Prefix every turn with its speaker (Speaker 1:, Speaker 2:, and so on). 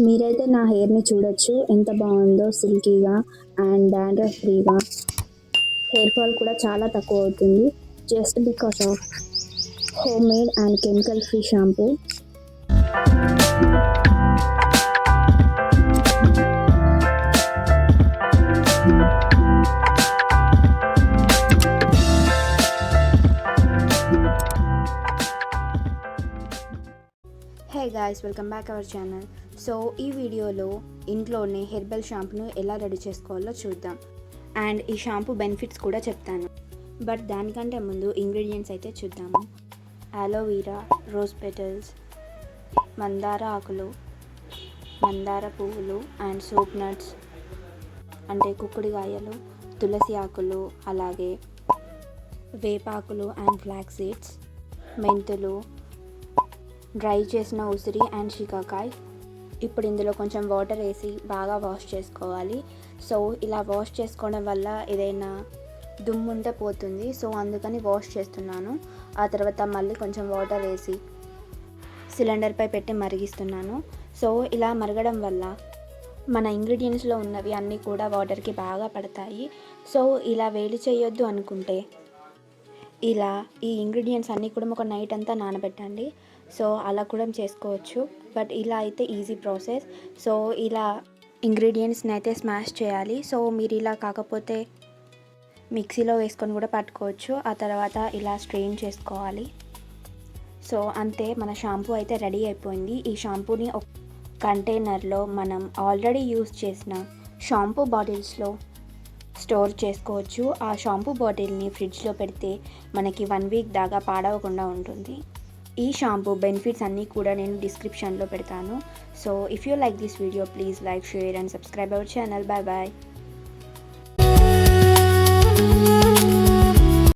Speaker 1: మీరైతే నా హెయిర్‌ని చూడొచ్చు. ఎంత బాగుందో సిల్కీగా అండ్ డాండ్రఫ్ ఫ్రీగా. హెయిర్ ఫాల్ కూడా చాలా తక్కువ అవుతుంది. Just because of home made and chemical free shampoo.
Speaker 2: Hey guys, welcome back our channel. So ఈ వీడియోలో ఇంట్లోనే హెర్బల్ షాంపూను ఎలా రెడీ చేసుకోవాలో చూద్దాం. అండ్ ఈ షాంపూ బెనిఫిట్స్ కూడా చెప్తాను. బట్ దానికంటే ముందు ఇంగ్రీడియంట్స్ అయితే చూద్దాము. అలోవీరా, రోజ్ పెటల్స్, మందార ఆకులు, మందార పువ్వులు అండ్ సోప్ నట్స్ అంటే కుక్కుడికాయలు, తులసి ఆకులు, అలాగే వేపాకులు అండ్ ఫ్లాక్స్ సీడ్స్, మెంతులు, డ్రై చేసిన ఉసిరి అండ్ షికాకాయ్. ఇప్పుడు ఇందులో కొంచెం వాటర్ వేసి బాగా వాష్ చేసుకోవాలి. సో ఇలా వాష్ చేసుకోవడం వల్ల ఏదైనా దుమ్ము ఉంటే పోతుంది. సో అందుకని వాష్ చేస్తున్నాను. ఆ తర్వాత మళ్ళీ కొంచెం వాటర్ వేసి సిలిండర్పై పెట్టి మరిగిస్తున్నాను. సో ఇలా మరగడం వల్ల మన ఇంగ్రీడియంట్స్లో ఉన్నవి అన్నీ కూడా వాటర్కి బాగా పడతాయి. సో ఇలా వేడి చేయొద్దు అనుకుంటే ఇలా ఈ ఇంగ్రీడియంట్స్ అన్నీ కూడా ఒక నైట్ అంతా నానబెట్టండి. సో అలా కూడా చేసుకోవచ్చు. బట్ ఇలా అయితే ఈజీ ప్రాసెస్. సో ఇలా ఇంగ్రీడియంట్స్ని అయితే స్మాష్ చేయాలి. సో మీరు ఇలా కాకపోతే మిక్సీలో వేసుకొని కూడా పట్టుకోవచ్చు. ఆ తర్వాత ఇలా స్ట్రెయిన్ చేసుకోవాలి. సో అంతే, మన షాంపూ అయితే రెడీ అయిపోయింది. ఈ షాంపూని ఒక కంటైనర్లో మనం ఆల్రెడీ యూస్ చేసిన షాంపూ బాటిల్స్లో స్టోర్ చేసుకోవచ్చు. ఆ షాంపూ బాటిల్ని ఫ్రిడ్జ్లో పెడితే మనకి 1 వీక్ దాకా పాడవకుండా ఉంటుంది. ఈ షాంపూ బెనిఫిట్స్ అన్నీ కూడా నేను డిస్క్రిప్షన్లో పెడతాను. So if you like this video, please like, share and subscribe our channel. Bye bye.